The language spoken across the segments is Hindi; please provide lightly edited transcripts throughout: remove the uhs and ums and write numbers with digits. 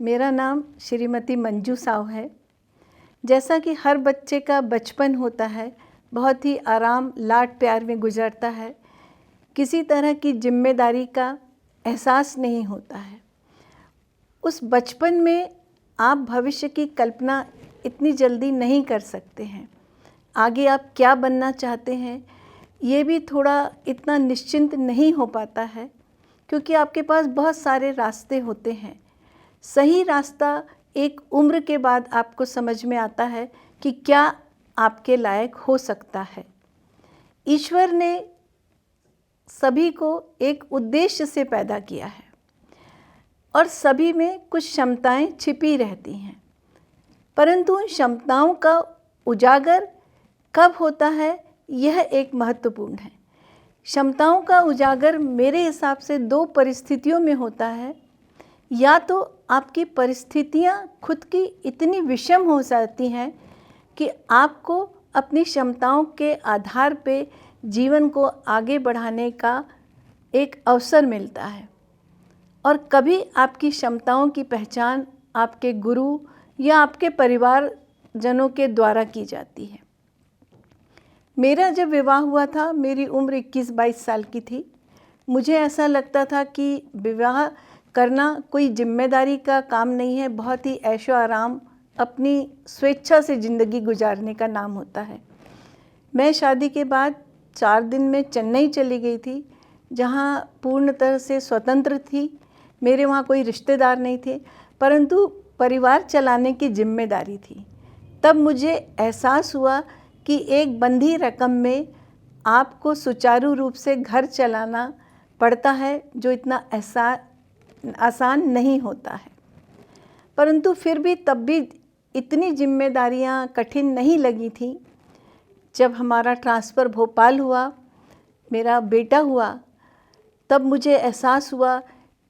मेरा नाम श्रीमती मंजू साव है। जैसा कि हर बच्चे का बचपन होता है, बहुत ही आराम लाड प्यार में गुजरता है, किसी तरह की जिम्मेदारी का एहसास नहीं होता है। उस बचपन में आप भविष्य की कल्पना इतनी जल्दी नहीं कर सकते हैं। आगे आप क्या बनना चाहते हैं, ये भी थोड़ा इतना निश्चिंत नहीं हो पाता है, क्योंकि आपके पास बहुत सारे रास्ते होते हैं। सही रास्ता एक उम्र के बाद आपको समझ में आता है कि क्या आपके लायक हो सकता है। ईश्वर ने सभी को एक उद्देश्य से पैदा किया है और सभी में कुछ क्षमताएं छिपी रहती हैं, परंतु उन क्षमताओं का उजागर कब होता है, यह एक महत्वपूर्ण है। क्षमताओं का उजागर मेरे हिसाब से दो परिस्थितियों में होता है। या तो आपकी परिस्थितियां खुद की इतनी विषम हो जाती हैं कि आपको अपनी क्षमताओं के आधार पे जीवन को आगे बढ़ाने का एक अवसर मिलता है, और कभी आपकी क्षमताओं की पहचान आपके गुरु या आपके परिवारजनों के द्वारा की जाती है। मेरा जब विवाह हुआ था, मेरी उम्र 21-22 साल की थी। मुझे ऐसा लगता था कि विवाह करना कोई जिम्मेदारी का काम नहीं है, बहुत ही ऐशो आराम अपनी स्वेच्छा से ज़िंदगी गुजारने का नाम होता है। मैं शादी के बाद 4 दिन में चेन्नई चली गई थी, जहाँ पूर्ण तरह से स्वतंत्र थी। मेरे वहाँ कोई रिश्तेदार नहीं थे, परंतु परिवार चलाने की जिम्मेदारी थी। तब मुझे एहसास हुआ कि एक बंधी रकम में आपको सुचारू रूप से घर चलाना पड़ता है, जो इतना आसान नहीं होता है। परंतु फिर भी तब भी इतनी जिम्मेदारियां कठिन नहीं लगी थी। जब हमारा ट्रांसफ़र भोपाल हुआ, मेरा बेटा हुआ, तब मुझे एहसास हुआ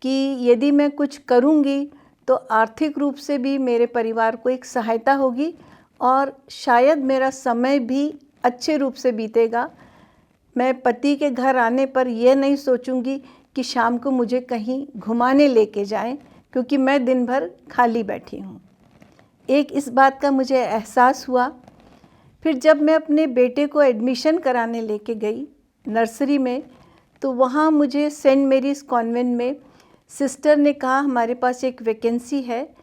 कि यदि मैं कुछ करूंगी तो आर्थिक रूप से भी मेरे परिवार को एक सहायता होगी और शायद मेरा समय भी अच्छे रूप से बीतेगा। मैं पति के घर आने पर यह नहीं सोचूंगी कि शाम को मुझे कहीं घुमाने लेके जाएं, क्योंकि मैं दिन भर खाली बैठी हूँ। एक इस बात का मुझे एहसास हुआ। फिर जब मैं अपने बेटे को एडमिशन कराने लेके गई नर्सरी में, तो वहाँ मुझे सेंट मेरीज़ कॉन्वेंट में सिस्टर ने कहा, हमारे पास एक वैकेंसी है,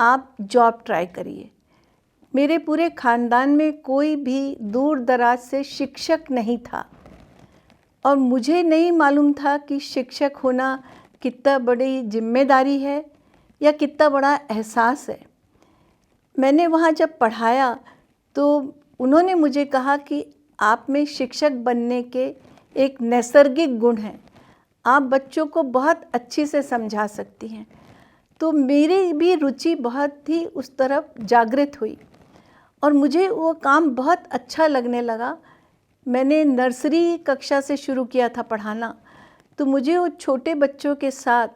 आप जॉब ट्राई करिए। मेरे पूरे ख़ानदान में कोई भी दूर दराज से शिक्षक नहीं था, और मुझे नहीं मालूम था कि शिक्षक होना कितना बड़ी जिम्मेदारी है या कितना बड़ा एहसास है। मैंने वहाँ जब पढ़ाया तो उन्होंने मुझे कहा कि आप में शिक्षक बनने के एक नैसर्गिक गुण है, आप बच्चों को बहुत अच्छी से समझा सकती हैं। तो मेरी भी रुचि बहुत ही उस तरफ जागृत हुई और मुझे वो काम बहुत अच्छा लगने लगा। मैंने नर्सरी कक्षा से शुरू किया था पढ़ाना, तो मुझे वो छोटे बच्चों के साथ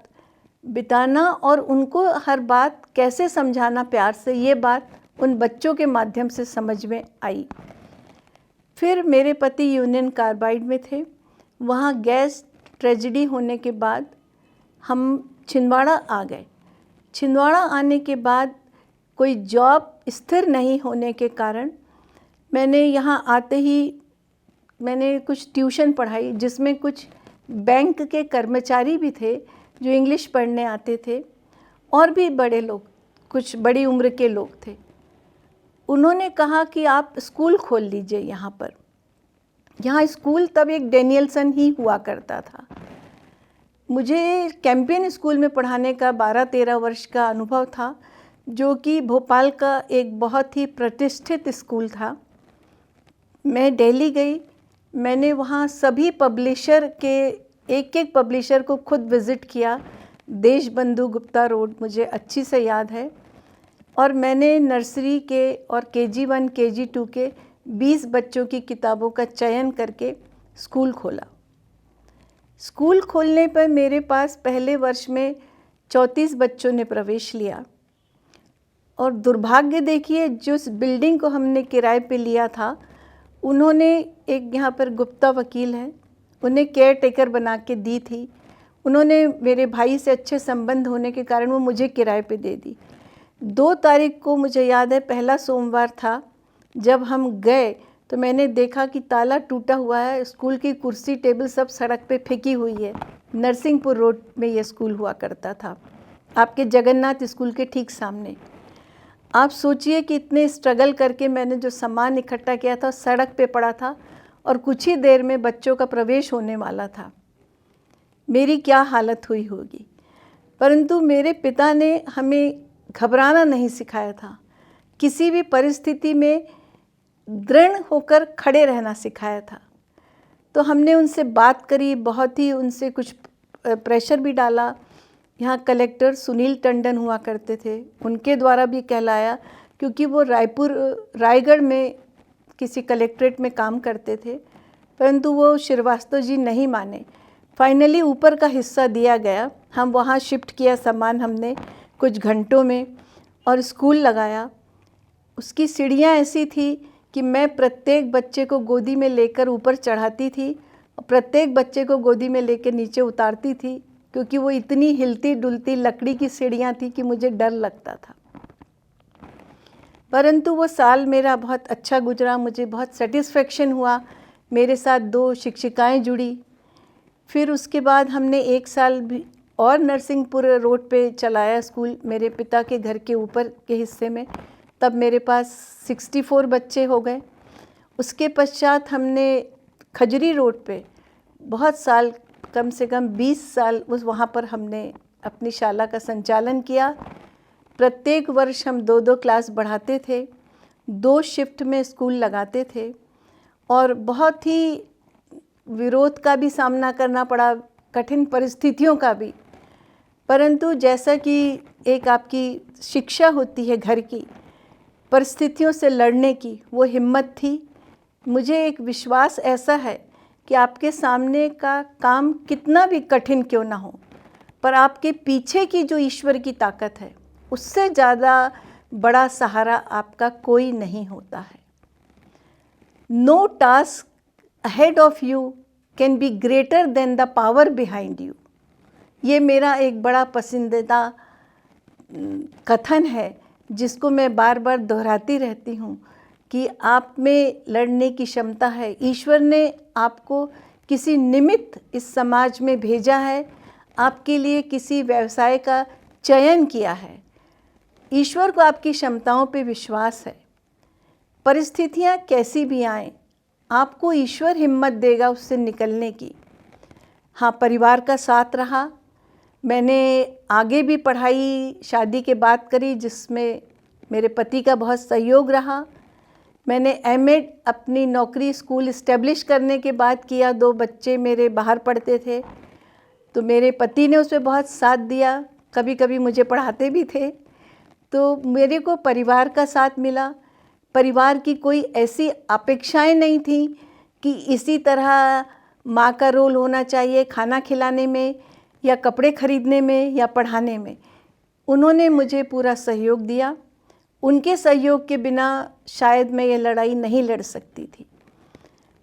बिताना और उनको हर बात कैसे समझाना प्यार से, ये बात उन बच्चों के माध्यम से समझ में आई। फिर मेरे पति यूनियन कार्बाइड में थे। वहाँ गैस ट्रेजेडी होने के बाद हम छिंदवाड़ा आ गए। छिंदवाड़ा आने के बाद कोई जॉब स्थिर नहीं होने के कारण मैंने यहाँ आते ही मैंने कुछ ट्यूशन पढ़ाई, जिसमें कुछ बैंक के कर्मचारी भी थे जो इंग्लिश पढ़ने आते थे, और भी बड़े लोग, कुछ बड़ी उम्र के लोग थे। उन्होंने कहा कि आप स्कूल खोल लीजिए यहाँ पर। यहाँ स्कूल तब एक डेनियल्सन ही हुआ करता था। मुझे कैंपियन स्कूल में पढ़ाने का 12-13 वर्ष का अनुभव था, जो कि भोपाल का एक बहुत ही प्रतिष्ठित स्कूल था। मैं दिल्ली गई। मैंने वहाँ सभी पब्लिशर के एक पब्लिशर को खुद विज़िट किया। देशबंधु गुप्ता रोड मुझे अच्छी से याद है। और मैंने नर्सरी के और KG1 KG2 के 20 बच्चों की किताबों का चयन करके स्कूल खोला। स्कूल खोलने पर मेरे पास पहले वर्ष में 34 बच्चों ने प्रवेश लिया। और दुर्भाग्य देखिए, जिस बिल्डिंग को हमने किराए पे लिया था, उन्होंने एक यहाँ पर गुप्ता वकील हैं, उन्हें केयर टेकर बना के दी थी। उन्होंने मेरे भाई से अच्छे संबंध होने के कारण वो मुझे किराए पे दे दी। 2 तारीख को मुझे याद है, पहला सोमवार था, जब हम गए तो मैंने देखा कि ताला टूटा हुआ है, स्कूल की कुर्सी टेबल सब सड़क पे फेंकी हुई है। नरसिंहपुर रोड में ये स्कूल हुआ करता था, आपके जगन्नाथ स्कूल के ठीक सामने। आप सोचिए कि इतने स्ट्रगल करके मैंने जो सामान इकट्ठा किया था सड़क पे पड़ा था और कुछ ही देर में बच्चों का प्रवेश होने वाला था। मेरी क्या हालत हुई होगी। परंतु मेरे पिता ने हमें घबराना नहीं सिखाया था, किसी भी परिस्थिति में दृढ़ होकर खड़े रहना सिखाया था। तो हमने उनसे बात करी, बहुत ही उनसे कुछ प्रेशर भी डाला। यहाँ कलेक्टर सुनील टंडन हुआ करते थे, उनके द्वारा भी कहलाया, क्योंकि वो रायगढ़ में किसी कलेक्ट्रेट में काम करते थे, परंतु वो श्रीवास्तव जी नहीं माने। फाइनली ऊपर का हिस्सा दिया गया, हम वहाँ शिफ्ट किया सामान हमने कुछ घंटों में और स्कूल लगाया। उसकी सीढ़ियाँ ऐसी थी कि मैं प्रत्येक बच्चे को गोदी में लेकर ऊपर चढ़ाती थी और प्रत्येक बच्चे को गोदी में लेकर नीचे उतारती थी, क्योंकि वो इतनी हिलती डुलती लकड़ी की सीढ़ियाँ थी कि मुझे डर लगता था। परंतु वो साल मेरा बहुत अच्छा गुजरा, मुझे बहुत सेटिस्फेक्शन हुआ। मेरे साथ 2 शिक्षिकाएं जुड़ी। फिर उसके बाद हमने 1 साल भी और नरसिंहपुर रोड पे चलाया स्कूल, मेरे पिता के घर के ऊपर के हिस्से में। तब मेरे पास 64 बच्चे हो गए। उसके पश्चात हमने खजरी रोड पे बहुत साल, कम से कम 20 साल वहाँ पर हमने अपनी शाला का संचालन किया। प्रत्येक वर्ष हम 2-2 क्लास बढ़ाते थे, 2 शिफ्ट में स्कूल लगाते थे और बहुत ही विरोध का भी सामना करना पड़ा, कठिन परिस्थितियों का भी। परंतु जैसा कि एक आपकी शिक्षा होती है घर की, परिस्थितियों से लड़ने की, वो हिम्मत थी। मुझे एक विश्वास ऐसा है कि आपके सामने का काम कितना भी कठिन क्यों ना हो, पर आपके पीछे की जो ईश्वर की ताकत है, उससे ज़्यादा बड़ा सहारा आपका कोई नहीं होता है। No task ahead of you can be greater than the power behind you। ये मेरा एक बड़ा पसंदीदा कथन है, जिसको मैं बार बार दोहराती रहती हूँ कि आप में लड़ने की क्षमता है। ईश्वर ने आपको किसी निमित्त इस समाज में भेजा है, आपके लिए किसी व्यवसाय का चयन किया है। ईश्वर को आपकी क्षमताओं पे विश्वास है। परिस्थितियाँ कैसी भी आएँ, आपको ईश्वर हिम्मत देगा उससे निकलने की। हाँ, परिवार का साथ रहा। मैंने आगे भी पढ़ाई शादी के बाद करी, जिसमें मेरे पति का बहुत सहयोग रहा। मैंने एमएड अपनी नौकरी स्कूल इस्टेब्लिश करने के बाद किया। 2 बच्चे मेरे बाहर पढ़ते थे, तो मेरे पति ने उसमें बहुत साथ दिया, कभी कभी मुझे पढ़ाते भी थे। तो मेरे को परिवार का साथ मिला। परिवार की कोई ऐसी अपेक्षाएं नहीं थी कि इसी तरह माँ का रोल होना चाहिए खाना खिलाने में या कपड़े खरीदने में या पढ़ाने में। उन्होंने मुझे पूरा सहयोग दिया। उनके सहयोग के बिना शायद मैं ये लड़ाई नहीं लड़ सकती थी।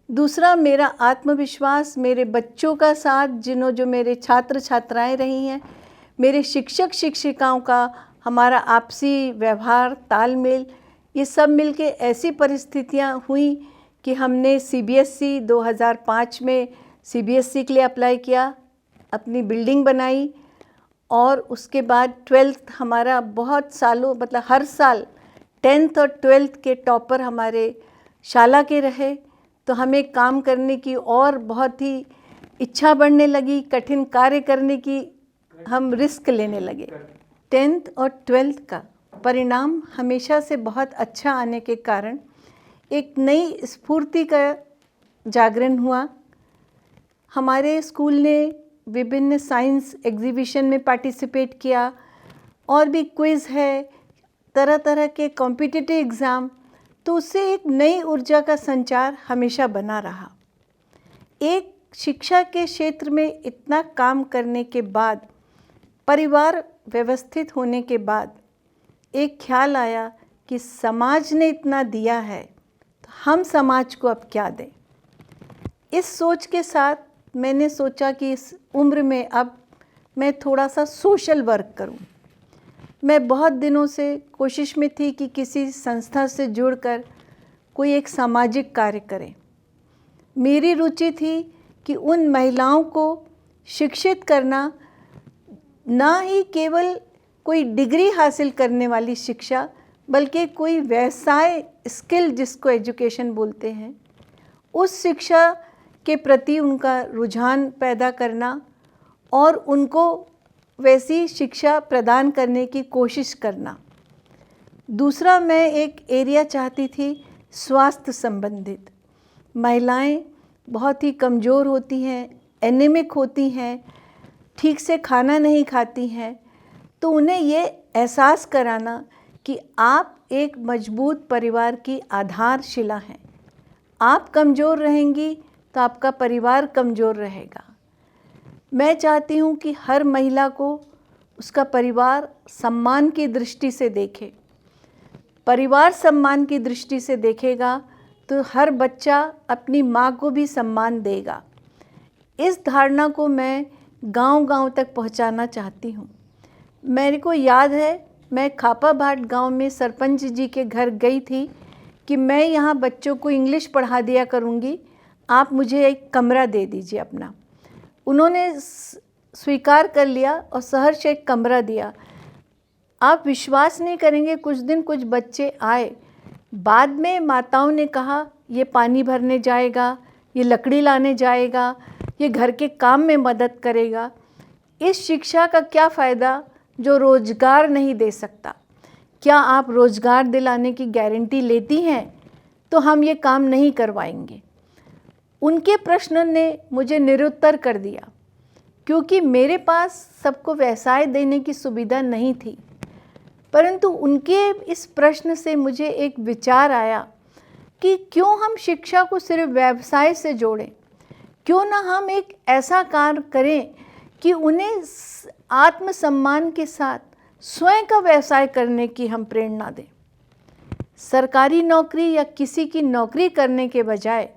दूसरा, मेरा आत्मविश्वास, मेरे बच्चों का साथ, जो मेरे छात्र छात्राएं रही हैं, मेरे शिक्षक शिक्षिकाओं का, हमारा आपसी व्यवहार, तालमेल, ये सब मिलके ऐसी परिस्थितियां हुई कि हमने सीबीएसई 2005 में सीबीएसई के लिए अप्लाई किया, अपनी बिल्डिंग बनाई और उसके बाद 12th हमारा बहुत सालों, मतलब हर साल 10th और 12th के टॉपर हमारे शाला के रहे। तो हमें काम करने की और बहुत ही इच्छा बढ़ने लगी, कठिन कार्य करने की हम रिस्क लेने लगे। 10th और 12th का परिणाम हमेशा से बहुत अच्छा आने के कारण एक नई स्फूर्ति का जागरण हुआ। हमारे स्कूल ने विभिन्न साइंस एग्जीबिशन में पार्टिसिपेट किया और भी क्विज़ है, तरह तरह के कॉम्पिटिटिव एग्ज़ाम। तो उससे एक नई ऊर्जा का संचार हमेशा बना रहा। एक शिक्षा के क्षेत्र में इतना काम करने के बाद, परिवार व्यवस्थित होने के बाद, एक ख्याल आया कि समाज ने इतना दिया है तो हम समाज को अब क्या दें। इस सोच के साथ मैंने सोचा कि इस उम्र में अब मैं थोड़ा सा सोशल वर्क करूं। मैं बहुत दिनों से कोशिश में थी कि किसी संस्था से जुड़कर कोई एक सामाजिक कार्य करें। मेरी रुचि थी कि उन महिलाओं को शिक्षित करना, ना ही केवल कोई डिग्री हासिल करने वाली शिक्षा, बल्कि कोई व्यवसाय स्किल जिसको एजुकेशन बोलते हैं, उस शिक्षा के प्रति उनका रुझान पैदा करना और उनको वैसी शिक्षा प्रदान करने की कोशिश करना। दूसरा, मैं एक एरिया चाहती थी स्वास्थ्य संबंधित। महिलाएं बहुत ही कमज़ोर होती हैं, एनीमिक होती हैं, ठीक से खाना नहीं खाती हैं, तो उन्हें ये एहसास कराना कि आप एक मजबूत परिवार की आधारशिला हैं। आप कमज़ोर रहेंगी तो आपका परिवार कमज़ोर रहेगा। मैं चाहती हूँ कि हर महिला को उसका परिवार सम्मान की दृष्टि से देखे। परिवार सम्मान की दृष्टि से देखेगा तो हर बच्चा अपनी माँ को भी सम्मान देगा। इस धारणा को मैं गांव-गांव तक पहुंचाना चाहती हूं। मेरे को याद है, मैं खापाभाट गांव में सरपंच जी के घर गई थी कि मैं यहाँ बच्चों को इंग्लिश पढ़ा दिया करूँगी, आप मुझे एक कमरा दे दीजिए अपना। उन्होंने स्वीकार कर लिया और सहर्ष एक कमरा दिया। आप विश्वास नहीं करेंगे, कुछ दिन कुछ बच्चे आए, बाद में माताओं ने कहा ये पानी भरने जाएगा, ये लकड़ी लाने जाएगा, ये घर के काम में मदद करेगा। इस शिक्षा का क्या फ़ायदा जो रोज़गार नहीं दे सकता? क्या आप रोज़गार दिलाने की गारंटी लेती हैं तो हम ये काम नहीं करवाएंगे? उनके प्रश्न ने मुझे निरुत्तर कर दिया, क्योंकि मेरे पास सबको व्यवसाय देने की सुविधा नहीं थी। परंतु उनके इस प्रश्न से मुझे एक विचार आया कि क्यों हम शिक्षा को सिर्फ व्यवसाय से जोड़ें, क्यों ना हम एक ऐसा कार्य करें कि उन्हें आत्मसम्मान के साथ स्वयं का व्यवसाय करने की हम प्रेरणा दें। सरकारी नौकरी या किसी की नौकरी करने के बजाय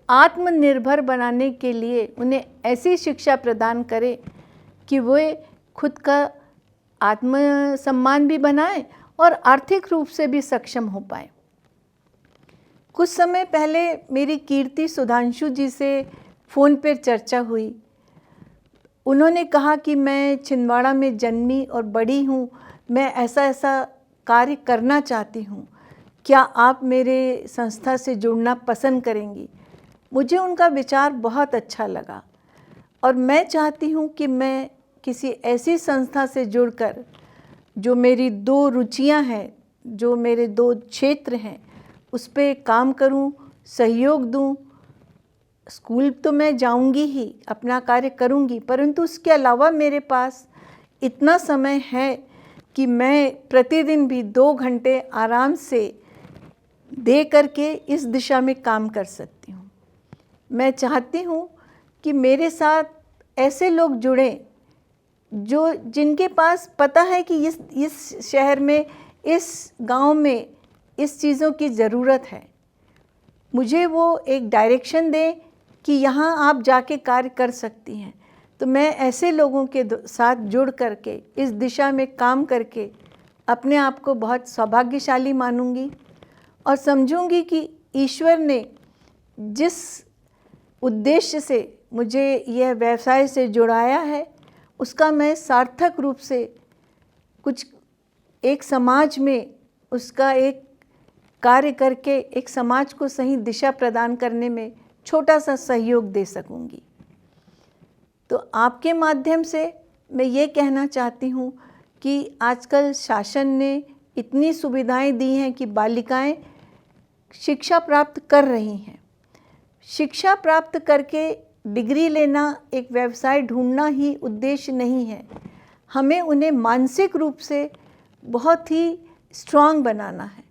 आत्मनिर्भर बनाने के लिए उन्हें ऐसी शिक्षा प्रदान करें कि वे खुद का आत्मसम्मान भी बनाएं और आर्थिक रूप से भी सक्षम हो पाएं। कुछ समय पहले मेरी कीर्ति सुधांशु जी से फ़ोन पर चर्चा हुई। उन्होंने कहा कि मैं छिंदवाड़ा में जन्मी और बड़ी हूँ, मैं ऐसा ऐसा कार्य करना चाहती हूँ, क्या आप मेरे संस्था से जुड़ना पसंद करेंगी? मुझे उनका विचार बहुत अच्छा लगा और मैं चाहती हूँ कि मैं किसी ऐसी संस्था से जुड़कर जो मेरी दो रुचियाँ हैं, जो मेरे दो क्षेत्र हैं, उस पे काम करूँ, सहयोग दूँ। स्कूल तो मैं जाऊंगी ही, अपना कार्य करूंगी, परंतु उसके अलावा मेरे पास इतना समय है कि मैं प्रतिदिन भी 2 घंटे आराम से दे करके इस दिशा में काम कर सकती हूँ। मैं चाहती हूँ कि मेरे साथ ऐसे लोग जुड़ें जिनके पास पता है कि इस शहर में, इस गांव में इस चीज़ों की ज़रूरत है। मुझे वो एक डायरेक्शन दें कि यहाँ आप जाके कार्य कर सकती हैं। तो मैं ऐसे लोगों के साथ जुड़ करके इस दिशा में काम करके अपने आप को बहुत सौभाग्यशाली मानूंगी और समझूंगी कि ईश्वर ने जिस उद्देश्य से मुझे यह व्यवसाय से जुड़ाया है, उसका मैं सार्थक रूप से कुछ एक समाज में उसका एक कार्य करके एक समाज को सही दिशा प्रदान करने में छोटा सा सहयोग दे सकूंगी। तो आपके माध्यम से मैं ये कहना चाहती हूँ कि आजकल शासन ने इतनी सुविधाएं दी हैं कि बालिकाएं शिक्षा प्राप्त कर रही हैं। शिक्षा प्राप्त करके डिग्री लेना, एक व्यवसाय ढूंढना ही उद्देश्य नहीं है। हमें उन्हें मानसिक रूप से बहुत ही स्ट्रांग बनाना है,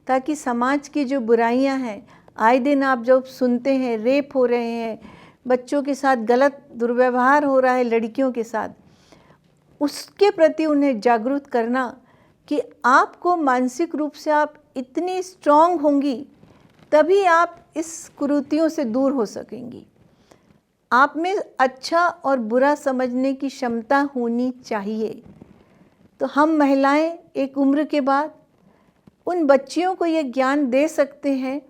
ताकि समाज की जो बुराइयां हैं, आए दिन आप जब सुनते हैं रेप हो रहे हैं, बच्चों के साथ गलत दुर्व्यवहार हो रहा है, लड़कियों के साथ, उसके प्रति उन्हें जागरूक करना कि आपको मानसिक रूप से आप इतनी स्ट्रांग होंगी तभी आप इस कुरीतियों से दूर हो सकेंगी। आप में अच्छा और बुरा समझने की क्षमता होनी चाहिए। तो हम महिलाएं एक उम्र के बाद उन बच्चियों को ये ज्ञान दे सकते हैं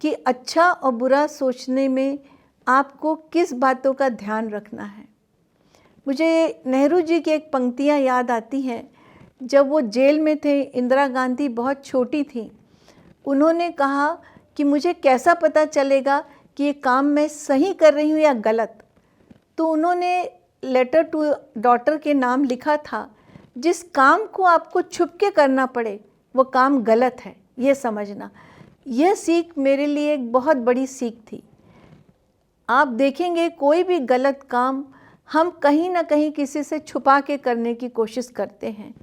कि अच्छा और बुरा सोचने में आपको किस बातों का ध्यान रखना है। मुझे नेहरू जी की एक पंक्तियाँ याद आती हैं। जब वो जेल में थे, इंदिरा गांधी बहुत छोटी थी, उन्होंने कहा कि मुझे कैसा पता चलेगा कि ये काम मैं सही कर रही हूँ या गलत। तो उन्होंने लेटर टू डॉटर के नाम लिखा था, जिस काम को आपको छुप के करना पड़े वो काम गलत है, ये समझना। यह सीख मेरे लिए एक बहुत बड़ी सीख थी। आप देखेंगे कोई भी गलत काम हम कहीं ना कहीं किसी से छुपा के करने की कोशिश करते हैं।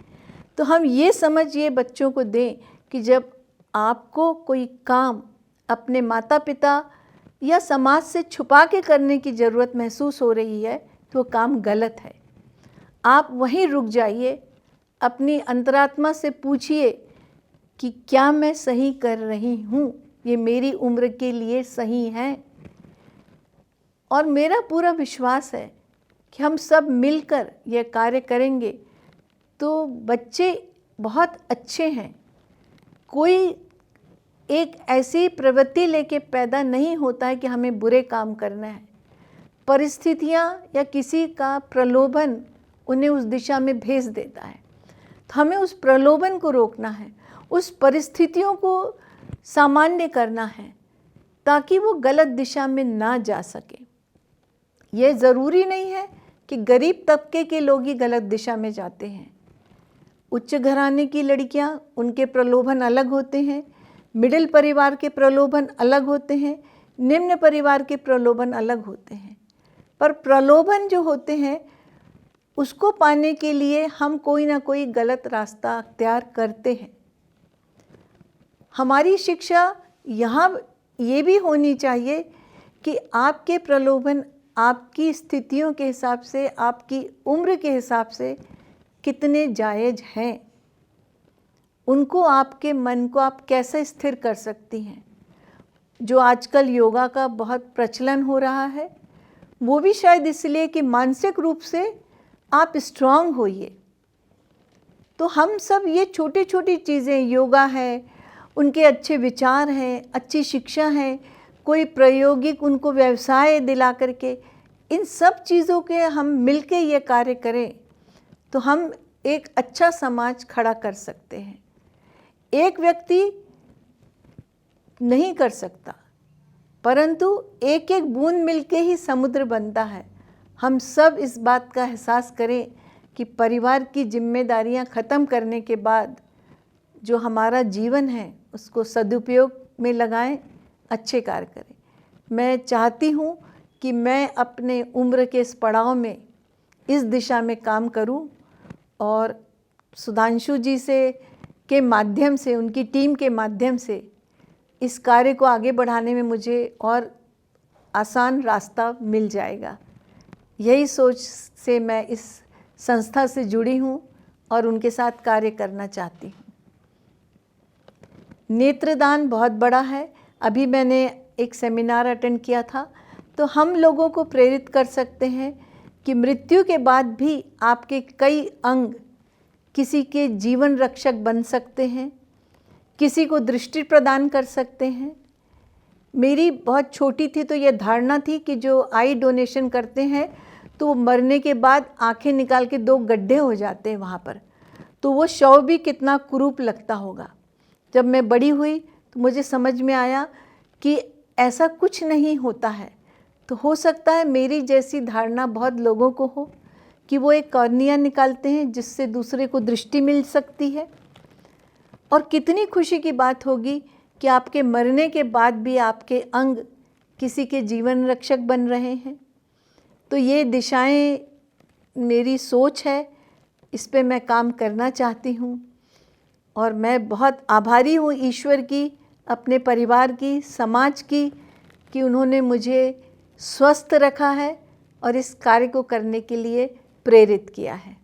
तो हम ये समझिए बच्चों को दें कि जब आपको कोई काम अपने माता पिता या समाज से छुपा के करने की ज़रूरत महसूस हो रही है तो वो काम गलत है। आप वहीं रुक जाइए, अपनी अंतरात्मा से पूछिए कि क्या मैं सही कर रही हूँ, ये मेरी उम्र के लिए सही है। और मेरा पूरा विश्वास है कि हम सब मिलकर यह कार्य करेंगे तो बच्चे बहुत अच्छे हैं। कोई एक ऐसी प्रवृत्ति लेके पैदा नहीं होता है कि हमें बुरे काम करना है। परिस्थितियाँ या किसी का प्रलोभन उन्हें उस दिशा में भेज देता है, तो हमें उस प्रलोभन को रोकना है, उस परिस्थितियों को सामान्य करना है ताकि वो गलत दिशा में ना जा सके। ये ज़रूरी नहीं है कि गरीब तबके के लोग ही गलत दिशा में जाते हैं। उच्च घराने की लड़कियां, उनके प्रलोभन अलग होते हैं, मिडिल परिवार के प्रलोभन अलग होते हैं, निम्न परिवार के प्रलोभन अलग होते हैं। पर प्रलोभन जो होते हैं उसको पाने के लिए हम कोई ना कोई गलत रास्ता अख्तियार करते हैं। हमारी शिक्षा यहाँ ये भी होनी चाहिए कि आपके प्रलोभन आपकी स्थितियों के हिसाब से, आपकी उम्र के हिसाब से कितने जायज़ हैं, उनको आपके मन को आप कैसे स्थिर कर सकती हैं। जो आजकल योगा का बहुत प्रचलन हो रहा है वो भी शायद इसलिए कि मानसिक रूप से आप स्ट्रांग होइए। तो हम सब ये छोटी छोटी चीज़ें, योगा है, उनके अच्छे विचार हैं, अच्छी शिक्षा है, कोई प्रायोगिक उनको व्यवसाय दिला करके, इन सब चीज़ों के हम मिलके ये कार्य करें तो हम एक अच्छा समाज खड़ा कर सकते हैं। एक व्यक्ति नहीं कर सकता, परंतु एक एक बूंद मिलके ही समुद्र बनता है। हम सब इस बात का एहसास करें कि परिवार की जिम्मेदारियां ख़त्म करने के बाद जो हमारा जीवन है उसको सदुपयोग में लगाएं, अच्छे कार्य करें। मैं चाहती हूँ कि मैं अपने उम्र के इस पड़ाव में इस दिशा में काम करूँ और सुधांशु जी से के माध्यम से, उनकी टीम के माध्यम से इस कार्य को आगे बढ़ाने में मुझे और आसान रास्ता मिल जाएगा। यही सोच से मैं इस संस्था से जुड़ी हूँ और उनके साथ कार्य करना चाहती हूँ। नेत्रदान बहुत बड़ा है। अभी मैंने एक सेमिनार अटेंड किया था, तो हम लोगों को प्रेरित कर सकते हैं कि मृत्यु के बाद भी आपके कई अंग किसी के जीवन रक्षक बन सकते हैं, किसी को दृष्टि प्रदान कर सकते हैं। मेरी बहुत छोटी थी तो ये धारणा थी कि जो आई डोनेशन करते हैं तो मरने के बाद आंखें निकाल के 2 गड्ढे हो जाते हैं वहाँ पर, तो वो शव भी कितना कुरूप लगता होगा। जब मैं बड़ी हुई तो मुझे समझ में आया कि ऐसा कुछ नहीं होता है। तो हो सकता है मेरी जैसी धारणा बहुत लोगों को हो कि वो एक कॉर्निया निकालते हैं जिससे दूसरे को दृष्टि मिल सकती है। और कितनी खुशी की बात होगी कि आपके मरने के बाद भी आपके अंग किसी के जीवन रक्षक बन रहे हैं। तो ये दिशाएं मेरी सोच है, इस पे मैं काम करना चाहती हूँ और मैं बहुत आभारी हूँ ईश्वर की, अपने परिवार की, समाज की, कि उन्होंने मुझे स्वस्थ रखा है और इस कार्य को करने के लिए प्रेरित किया है।